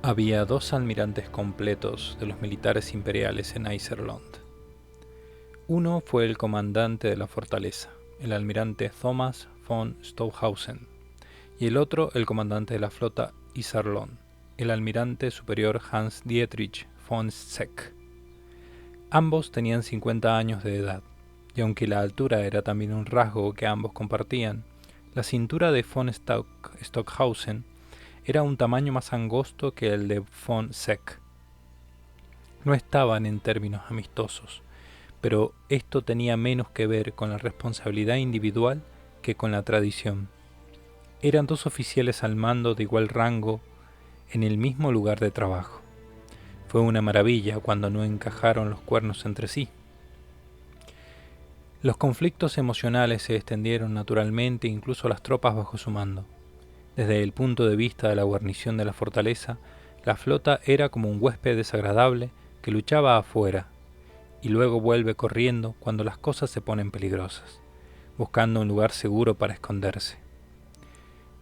Había dos almirantes completos de los militares imperiales en Iserlohn. Uno fue el comandante de la fortaleza, el almirante Thomas von Stockhausen, y el otro el comandante de la flota Iserlohn, el almirante superior Hans Dietrich von Zech. Ambos tenían 50 años de edad, y aunque la altura era también un rasgo que ambos compartían, la cintura de von Stockhausen era un tamaño más angosto que el de von Zech. No estaban en términos amistosos, pero esto tenía menos que ver con la responsabilidad individual que con la tradición. Eran dos oficiales al mando de igual rango en el mismo lugar de trabajo. Fue una maravilla cuando no encajaron los cuernos entre sí. Los conflictos emocionales se extendieron naturalmente incluso a las tropas bajo su mando. Desde el punto de vista de la guarnición de la fortaleza, la flota era como un huésped desagradable que luchaba afuera y luego vuelve corriendo cuando las cosas se ponen peligrosas, buscando un lugar seguro para esconderse.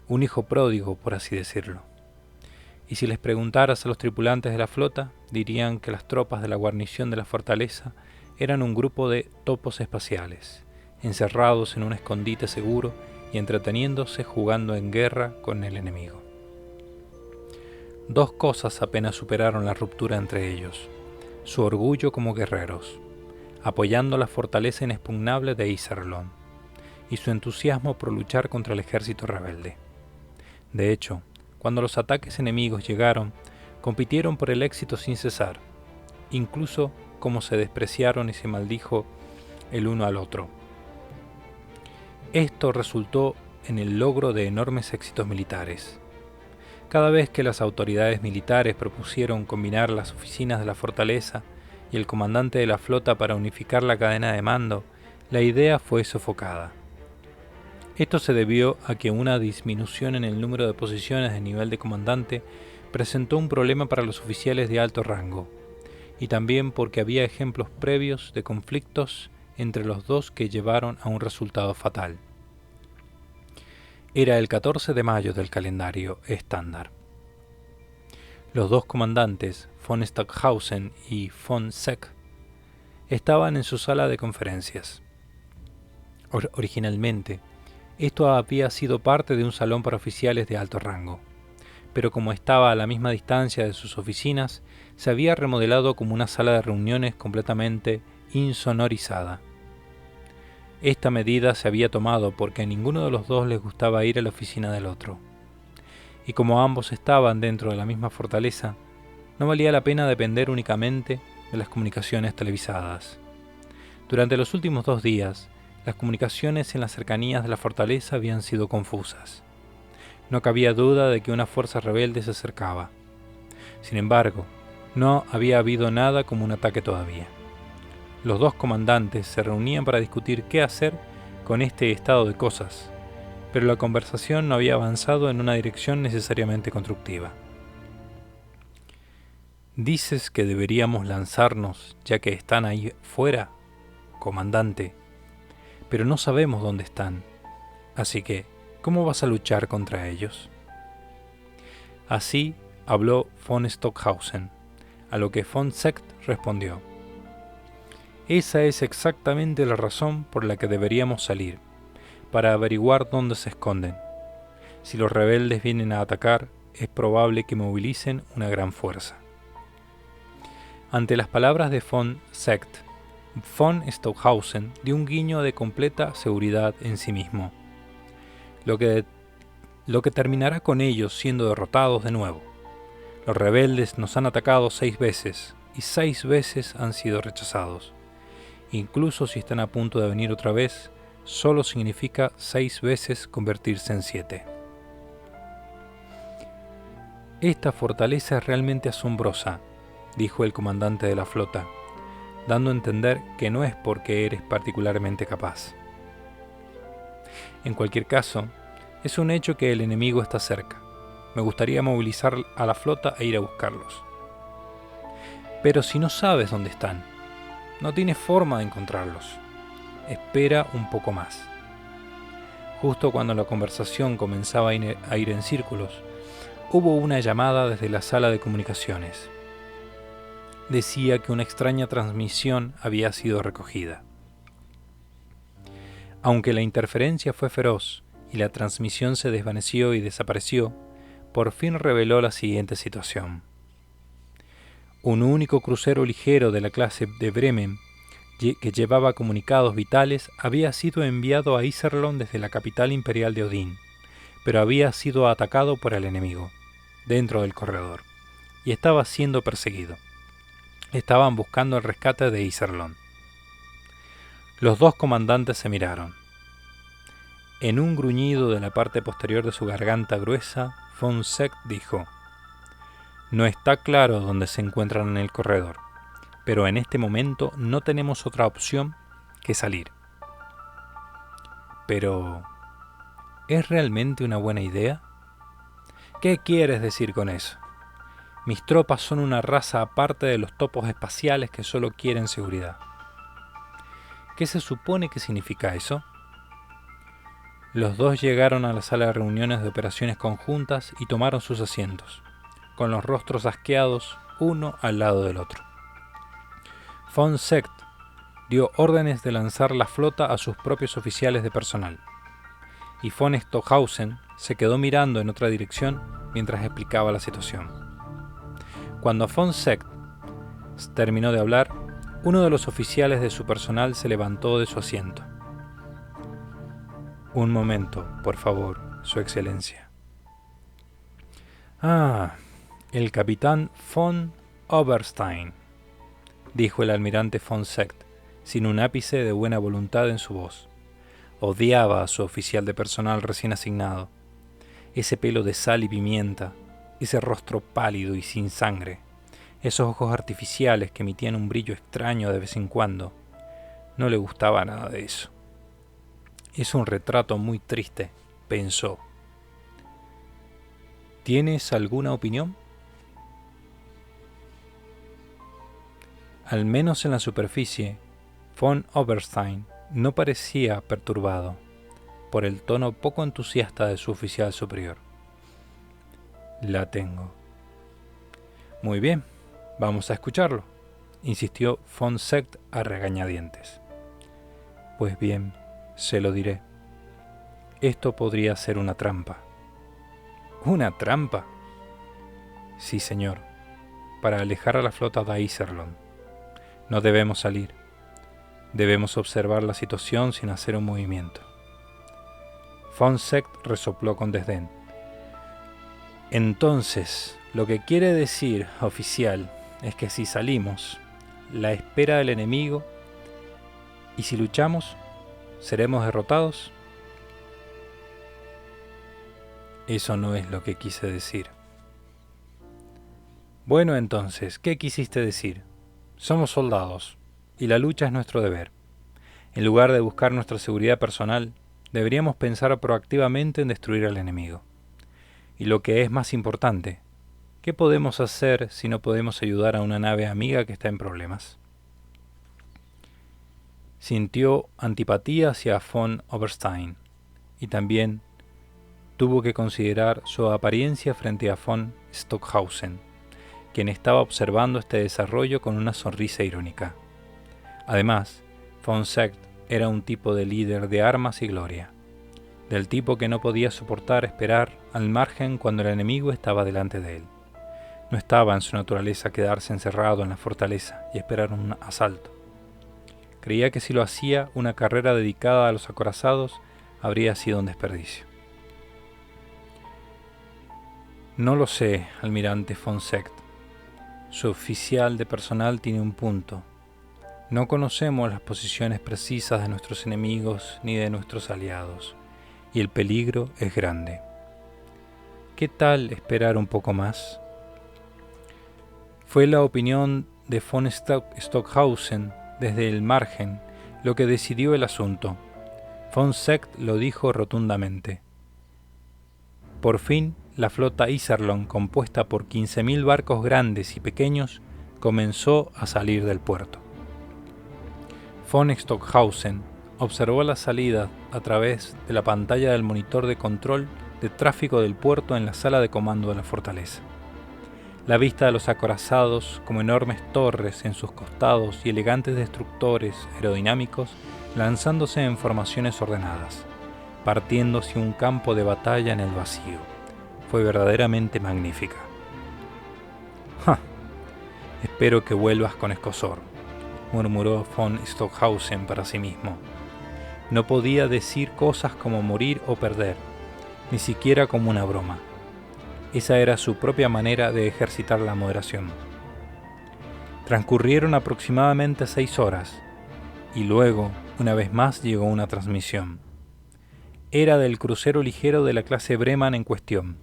Un hijo pródigo, por así decirlo. Y si les preguntaras a los tripulantes de la flota, dirían que las tropas de la guarnición de la fortaleza eran un grupo de topos espaciales, encerrados en un escondite seguro y entreteniéndose jugando en guerra con el enemigo. Dos cosas apenas superaron la ruptura entre ellos: su orgullo como guerreros, apoyando la fortaleza inexpugnable de Iserlohn, y su entusiasmo por luchar contra el ejército rebelde. De hecho, cuando los ataques enemigos llegaron, compitieron por el éxito sin cesar, incluso como se despreciaron y se maldijo el uno al otro. Esto resultó en el logro de enormes éxitos militares. Cada vez que las autoridades militares propusieron combinar las oficinas de la fortaleza y el comandante de la flota para unificar la cadena de mando, la idea fue sofocada. Esto se debió a que una disminución en el número de posiciones de nivel de comandante presentó un problema para los oficiales de alto rango, y también porque había ejemplos previos de conflictos entre los dos que llevaron a un resultado fatal. Era el 14 de mayo del calendario estándar. Los dos comandantes, von Stockhausen y von Zech, estaban en su sala de conferencias. Originalmente, esto había sido parte de un salón para oficiales de alto rango, pero como estaba a la misma distancia de sus oficinas, se había remodelado como una sala de reuniones completamente insonorizada. Esta medida se había tomado porque a ninguno de los dos les gustaba ir a la oficina del otro. Y como ambos estaban dentro de la misma fortaleza, no valía la pena depender únicamente de las comunicaciones televisadas. Durante los últimos 2 días, las comunicaciones en las cercanías de la fortaleza habían sido confusas. No cabía duda de que una fuerza rebelde se acercaba. Sin embargo, no había habido nada como un ataque todavía. Los dos comandantes se reunían para discutir qué hacer con este estado de cosas, pero la conversación no había avanzado en una dirección necesariamente constructiva. «¿Dices que deberíamos lanzarnos ya que están ahí fuera, comandante? Pero no sabemos dónde están, así que, ¿cómo vas a luchar contra ellos?» Así habló von Stockhausen, a lo que von Zech respondió: «Esa es exactamente la razón por la que deberíamos salir, para averiguar dónde se esconden. Si los rebeldes vienen a atacar, es probable que movilicen una gran fuerza». Ante las palabras de von Zech, von Stockhausen dio un guiño de completa seguridad en sí mismo, lo que terminará con ellos siendo derrotados de nuevo. Los rebeldes nos han atacado 6 veces, y 6 veces han sido rechazados. Incluso si están a punto de venir otra vez, solo significa 6 veces convertirse en 7. «Esta fortaleza es realmente asombrosa», dijo el comandante de la flota, dando a entender que no es porque eres particularmente capaz. «En cualquier caso, es un hecho que el enemigo está cerca. Me gustaría movilizar a la flota e ir a buscarlos. Pero si no sabes dónde están, no tienes forma de encontrarlos. Espera un poco más». Justo cuando la conversación comenzaba a ir en círculos, hubo una llamada desde la sala de comunicaciones. Decía que una extraña transmisión había sido recogida. Aunque la interferencia fue feroz y la transmisión se desvaneció y desapareció, por fin reveló la siguiente situación. Un único crucero ligero de la clase de Bremen, que llevaba comunicados vitales, había sido enviado a Iserlohn desde la capital imperial de Odín, pero había sido atacado por el enemigo, dentro del corredor, y estaba siendo perseguido. Estaban buscando el rescate de Iserlohn. Los dos comandantes se miraron. En un gruñido de la parte posterior de su garganta gruesa, von Seeckt dijo: «No está claro dónde se encuentran en el corredor, pero en este momento no tenemos otra opción que salir». Pero, ¿es realmente una buena idea? ¿Qué quieres decir con eso? Mis tropas son una raza aparte de los topos espaciales que solo quieren seguridad. ¿Qué se supone que significa eso? Los dos llegaron a la sala de reuniones de operaciones conjuntas y tomaron sus asientos, con los rostros asqueados uno al lado del otro. Von Seeckt dio órdenes de lanzar la flota a sus propios oficiales de personal, y von Stockhausen se quedó mirando en otra dirección mientras explicaba la situación. Cuando von Seeckt terminó de hablar, uno de los oficiales de su personal se levantó de su asiento. «Un momento, por favor, Su Excelencia». «Ah, el capitán von Oberstein», dijo el almirante von Seeckt, sin un ápice de buena voluntad en su voz. Odiaba a su oficial de personal recién asignado. Ese pelo de sal y pimienta, ese rostro pálido y sin sangre, esos ojos artificiales que emitían un brillo extraño de vez en cuando. No le gustaba nada de eso. «Es un retrato muy triste», pensó. «¿Tienes alguna opinión?» Al menos en la superficie, von Oberstein no parecía perturbado por el tono poco entusiasta de su oficial superior. «La tengo». «Muy bien, vamos a escucharlo», insistió von Seeckt a regañadientes. «Pues bien, se lo diré. Esto podría ser una trampa». «¿Una trampa?» «Sí, señor, para alejar a la flota de Iserlohn. No debemos salir. Debemos observar la situación sin hacer un movimiento». Von Seeckt resopló con desdén. «Entonces, lo que quiere decir, oficial, es que si salimos, la espera del enemigo, y si luchamos, ¿seremos derrotados?» «Eso no es lo que quise decir». «Bueno, entonces, ¿qué quisiste decir? Somos soldados, y la lucha es nuestro deber. En lugar de buscar nuestra seguridad personal, deberíamos pensar proactivamente en destruir al enemigo. Y lo que es más importante, ¿qué podemos hacer si no podemos ayudar a una nave amiga que está en problemas?» Sintió antipatía hacia von Oberstein y también tuvo que considerar su apariencia frente a von Stockhausen, quien estaba observando este desarrollo con una sonrisa irónica. Además, von Seeckt era un tipo de líder de armas y gloria, del tipo que no podía soportar esperar al margen cuando el enemigo estaba delante de él. No estaba en su naturaleza quedarse encerrado en la fortaleza y esperar un asalto. Creía que si lo hacía, una carrera dedicada a los acorazados habría sido un desperdicio. «No lo sé, almirante von Seeckt. Su oficial de personal tiene un punto. No conocemos las posiciones precisas de nuestros enemigos ni de nuestros aliados, y el peligro es grande. ¿Qué tal esperar un poco más?» Fue la opinión de von Stockhausen desde el margen lo que decidió el asunto. Von Seeckt lo dijo rotundamente. Por fin, la flota Iserlohn, compuesta por 15.000 barcos grandes y pequeños, comenzó a salir del puerto. Von Stockhausen observó la salida a través de la pantalla del monitor de control de tráfico del puerto en la sala de comando de la fortaleza. La vista de los acorazados como enormes torres en sus costados y elegantes destructores aerodinámicos lanzándose en formaciones ordenadas, partiendo hacia un campo de batalla en el vacío, fue verdaderamente magnífica. ¡Ja! Espero que vuelvas con escozor, murmuró von Stockhausen para sí mismo. No podía decir cosas como morir o perder, ni siquiera como una broma. Esa era su propia manera de ejercitar la moderación. Transcurrieron aproximadamente 6 horas, y luego, una vez más, llegó una transmisión. Era del crucero ligero de la clase Bremen en cuestión,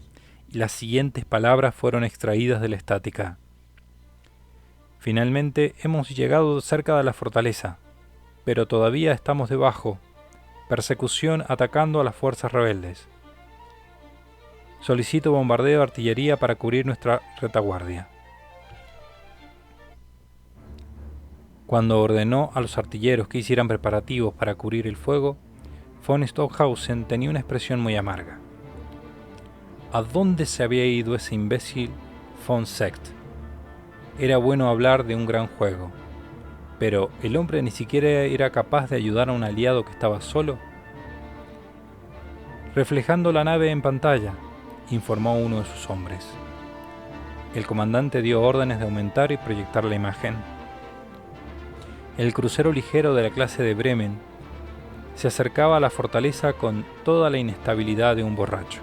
y las siguientes palabras fueron extraídas de la estática. Finalmente hemos llegado cerca de la fortaleza, pero todavía estamos debajo. Persecución atacando a las fuerzas rebeldes. Solicito bombardeo de artillería para cubrir nuestra retaguardia. Cuando ordenó a los artilleros que hicieran preparativos para cubrir el fuego, von Stockhausen tenía una expresión muy amarga. ¿A dónde se había ido ese imbécil von Seeckt? Era bueno hablar de un gran juego, pero ¿el hombre ni siquiera era capaz de ayudar a un aliado que estaba solo? Reflejando la nave en pantalla, informó uno de sus hombres. El comandante dio órdenes de aumentar y proyectar la imagen. El crucero ligero de la clase de Bremen se acercaba a la fortaleza con toda la inestabilidad de un borracho.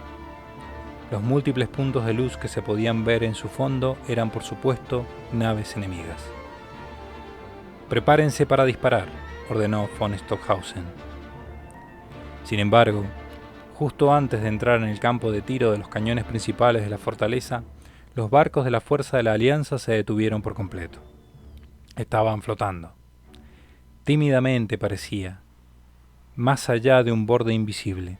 Los múltiples puntos de luz que se podían ver en su fondo eran, por supuesto, naves enemigas. «Prepárense para disparar», ordenó von Stockhausen. Sin embargo, justo antes de entrar en el campo de tiro de los cañones principales de la fortaleza, los barcos de la Fuerza de la Alianza se detuvieron por completo. Estaban flotando. Tímidamente parecía, más allá de un borde invisible,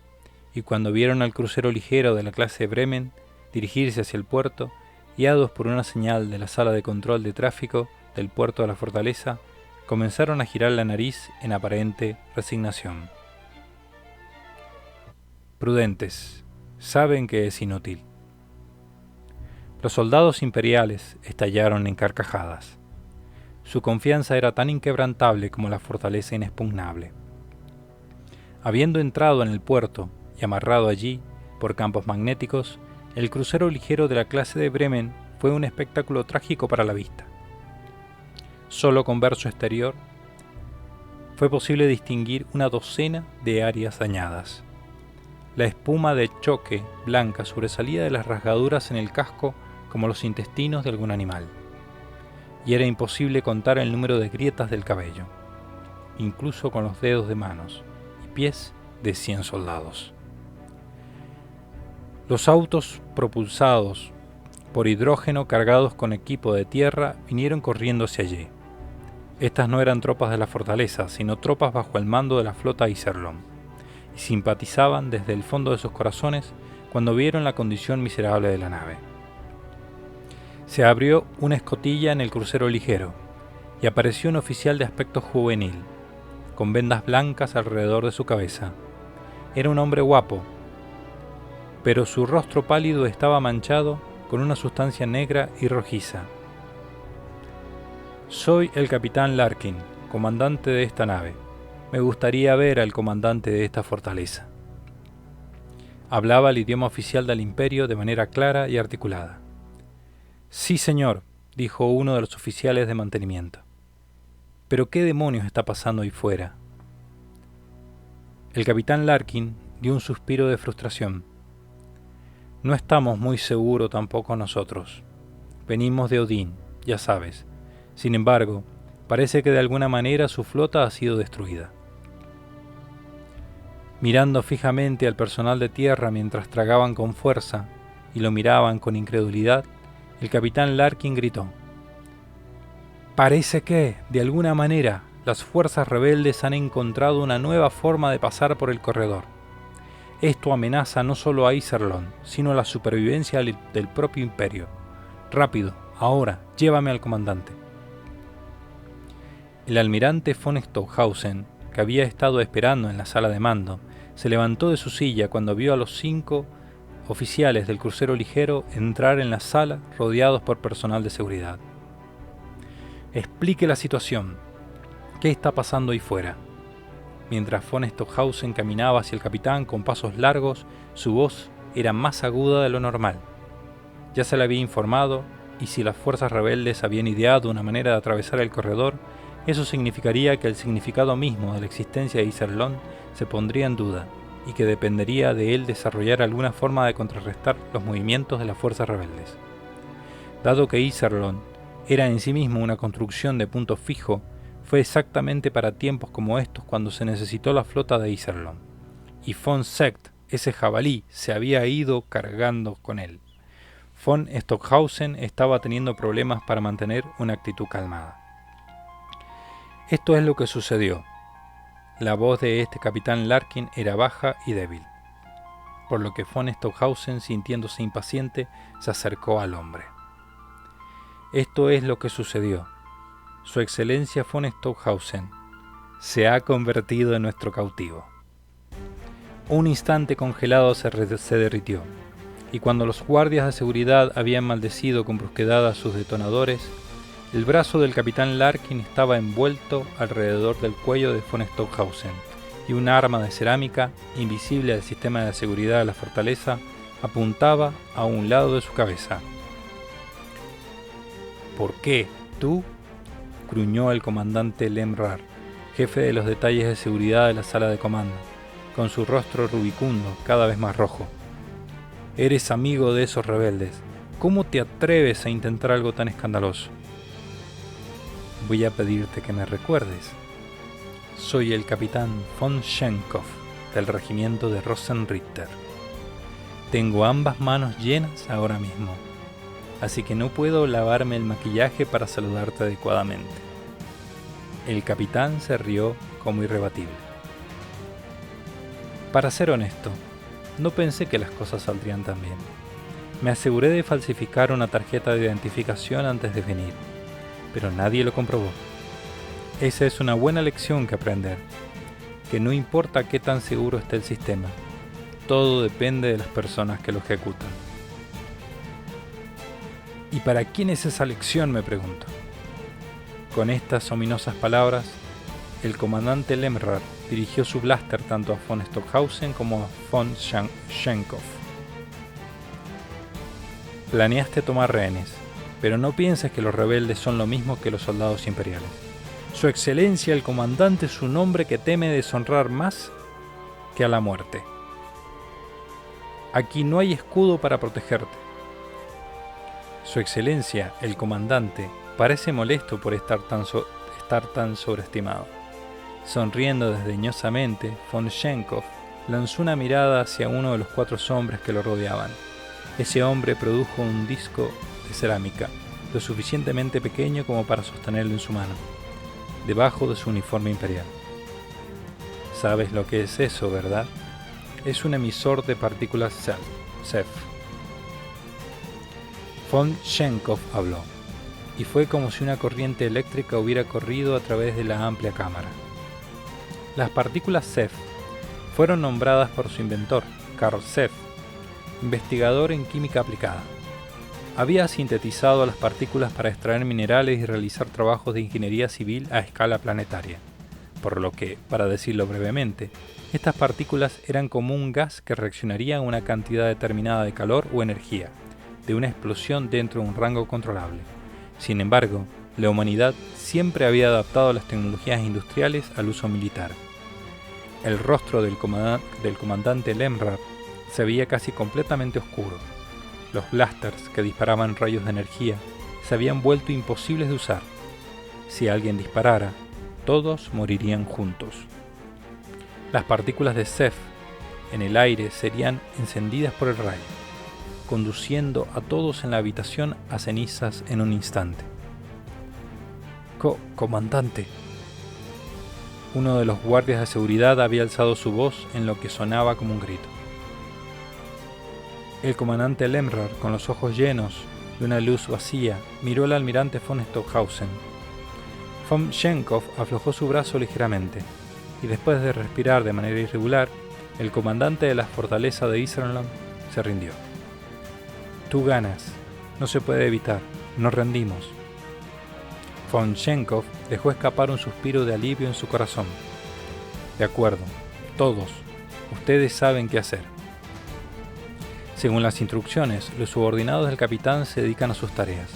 y cuando vieron al crucero ligero de la clase Bremen dirigirse hacia el puerto, guiados por una señal de la sala de control de tráfico del puerto de la fortaleza, comenzaron a girar la nariz en aparente resignación. Prudentes, saben que es inútil. Los soldados imperiales estallaron en carcajadas. Su confianza era tan inquebrantable como la fortaleza inexpugnable. Habiendo entrado en el puerto y amarrado allí por campos magnéticos, el crucero ligero de la clase de Bremen fue un espectáculo trágico para la vista. Solo con ver su exterior fue posible distinguir una docena de áreas dañadas. La espuma de choque blanca sobresalía de las rasgaduras en el casco como los intestinos de algún animal, y era imposible contar el número de grietas del cabello, incluso con los dedos de manos y pies de 100 soldados. Los autos propulsados por hidrógeno cargados con equipo de tierra vinieron corriendo hacia allí. Estas no eran tropas de la fortaleza, sino tropas bajo el mando de la flota Iserlohn, y simpatizaban desde el fondo de sus corazones cuando vieron la condición miserable de la nave. Se abrió una escotilla en el crucero ligero, y apareció un oficial de aspecto juvenil, con vendas blancas alrededor de su cabeza. Era un hombre guapo, pero su rostro pálido estaba manchado con una sustancia negra y rojiza. «Soy el capitán Larkin, comandante de esta nave. Me gustaría ver al comandante de esta fortaleza». Hablaba el idioma oficial del imperio de manera clara y articulada. «Sí, señor», dijo uno de los oficiales de mantenimiento. «¿Pero qué demonios está pasando ahí fuera?» El capitán Larkin dio un suspiro de frustración. «No estamos muy seguros tampoco nosotros. Venimos de Odín, ya sabes. Sin embargo, parece que de alguna manera su flota ha sido destruida». Mirando fijamente al personal de tierra mientras tragaban con fuerza y lo miraban con incredulidad, el capitán Larkin gritó: «Parece que, de alguna manera, las fuerzas rebeldes han encontrado una nueva forma de pasar por el corredor. Esto amenaza no solo a Iserlohn, sino a la supervivencia del propio imperio. Rápido, ahora, llévame al comandante». El almirante von Stockhausen, que había estado esperando en la sala de mando, se levantó de su silla cuando vio a los 5 oficiales del crucero ligero entrar en la sala rodeados por personal de seguridad. Explique la situación. ¿Qué está pasando ahí fuera? Mientras von Stockhausen caminaba hacia el capitán con pasos largos, su voz era más aguda de lo normal. Ya se le había informado, y si las fuerzas rebeldes habían ideado una manera de atravesar el corredor, eso significaría que el significado mismo de la existencia de Iserlohn se pondría en duda, y que dependería de él desarrollar alguna forma de contrarrestar los movimientos de las fuerzas rebeldes. Dado que Iserlohn era en sí mismo una construcción de punto fijo, fue exactamente para tiempos como estos cuando se necesitó la flota de Iserlohn, y von Seeckt, ese jabalí, se había ido cargando con él. Von Stockhausen estaba teniendo problemas para mantener una actitud calmada. Esto es lo que sucedió. La voz de este capitán Larkin era baja y débil, por lo que von Stockhausen, sintiéndose impaciente, se acercó al hombre. Esto es lo que sucedió. Su excelencia von Stockhausen se ha convertido en nuestro cautivo. Un instante congelado se derritió, y cuando los guardias de seguridad habían maldecido con brusquedad a sus detonadores, el brazo del capitán Larkin estaba envuelto alrededor del cuello de von Stockhausen, y un arma de cerámica, invisible al sistema de seguridad de la fortaleza, apuntaba a un lado de su cabeza. ¿Por qué? ¿Tú? Gruñó el comandante Lemrar, jefe de los detalles de seguridad de la sala de comando, con su rostro rubicundo cada vez más rojo. Eres amigo de esos rebeldes. ¿Cómo te atreves a intentar algo tan escandaloso? Voy a pedirte que me recuerdes. Soy el capitán von Schenkopf del regimiento de Rosenritter. Tengo ambas manos llenas ahora mismo, así que no puedo lavarme el maquillaje para saludarte adecuadamente. El capitán se rió como irrebatible. Para ser honesto, no pensé que las cosas saldrían tan bien. Me aseguré de falsificar una tarjeta de identificación antes de venir, pero nadie lo comprobó. Esa es una buena lección que aprender, que no importa qué tan seguro esté el sistema, todo depende de las personas que lo ejecutan. ¿Y para quién es esa lección?, me pregunto. Con estas ominosas palabras, el comandante Lemrar dirigió su blaster tanto a von Stockhausen como a von Schenkopf. Planeaste tomar rehenes, pero no pienses que los rebeldes son lo mismo que los soldados imperiales. Su excelencia el comandante es un hombre que teme deshonrar más que a la muerte. Aquí no hay escudo para protegerte. Su excelencia el comandante parece molesto por estar tan sobreestimado. Sonriendo desdeñosamente, von Schenkopf lanzó una mirada hacia uno de los 4 hombres que lo rodeaban. Ese hombre produjo un disco de cerámica, lo suficientemente pequeño como para sostenerlo en su mano, debajo de su uniforme imperial. ¿Sabes lo que es eso, verdad? Es un emisor de partículas CEF. Von Schenkopf habló, y fue como si una corriente eléctrica hubiera corrido a través de la amplia cámara. Las partículas CEF fueron nombradas por su inventor, Carl CEF, investigador en química aplicada. Había sintetizado las partículas para extraer minerales y realizar trabajos de ingeniería civil a escala planetaria, por lo que, para decirlo brevemente, estas partículas eran como un gas que reaccionaría a una cantidad determinada de calor o energía, de una explosión dentro de un rango controlable. Sin embargo, la humanidad siempre había adaptado las tecnologías industriales al uso militar. El rostro del comandante Lemrar se veía casi completamente oscuro. Los blasters que disparaban rayos de energía se habían vuelto imposibles de usar. Si alguien disparara, todos morirían juntos. Las partículas de CEF en el aire serían encendidas por el rayo, conduciendo a todos en la habitación a cenizas en un instante. Comandante. Uno de los guardias de seguridad había alzado su voz en lo que sonaba como un grito. El comandante Lemrar, con los ojos llenos de una luz vacía, miró al almirante von Stockhausen. Von Schenkopf aflojó su brazo ligeramente, y después de respirar de manera irregular, el comandante de la fortaleza de Iserlohn se rindió. Tú ganas. No se puede evitar. Nos rendimos. Von Chenkov dejó escapar un suspiro de alivio en su corazón. De acuerdo. Todos. Ustedes saben qué hacer. Según las instrucciones, los subordinados del capitán se dedican a sus tareas.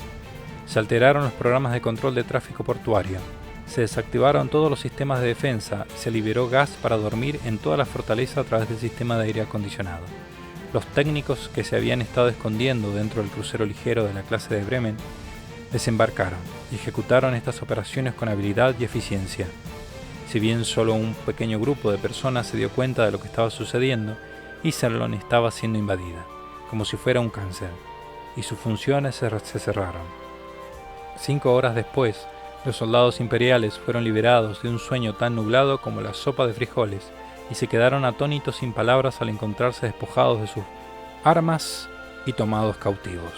Se alteraron los programas de control de tráfico portuario. Se desactivaron todos los sistemas de defensa y se liberó gas para dormir en toda la fortaleza a través del sistema de aire acondicionado. Los técnicos que se habían estado escondiendo dentro del crucero ligero de la clase de Bremen desembarcaron y ejecutaron estas operaciones con habilidad y eficiencia. Si bien solo un pequeño grupo de personas se dio cuenta de lo que estaba sucediendo, Iserlohn estaba siendo invadida, como si fuera un cáncer, y sus funciones se cerraron. 5 horas después, los soldados imperiales fueron liberados de un sueño tan nublado como la sopa de frijoles y se quedaron atónitos sin palabras al encontrarse despojados de sus armas y tomados cautivos.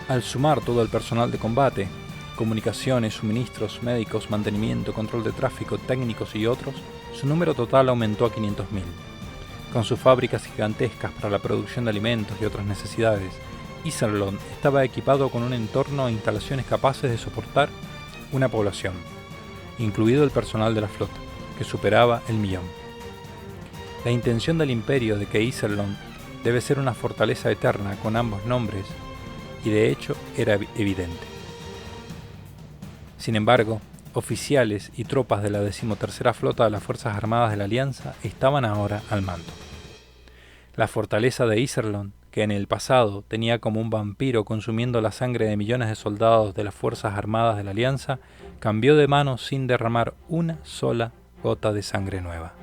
Al sumar todo el personal de combate, comunicaciones, suministros, médicos, mantenimiento, control de tráfico, técnicos y otros, su número total aumentó a 500.000. Con sus fábricas gigantescas para la producción de alimentos y otras necesidades, Iserlohn estaba equipado con un entorno e instalaciones capaces de soportar una población, incluido el personal de la flota, que superaba el 1.000.000. La intención del imperio de que Iserlohn debe ser una fortaleza eterna con ambos nombres, y de hecho era evidente. Sin embargo, oficiales y tropas de la 13ª Flota de las Fuerzas Armadas de la Alianza estaban ahora al mando. La fortaleza de Iserlohn, que en el pasado tenía como un vampiro consumiendo la sangre de millones de soldados de las Fuerzas Armadas de la Alianza, cambió de manos sin derramar una sola gota de sangre nueva.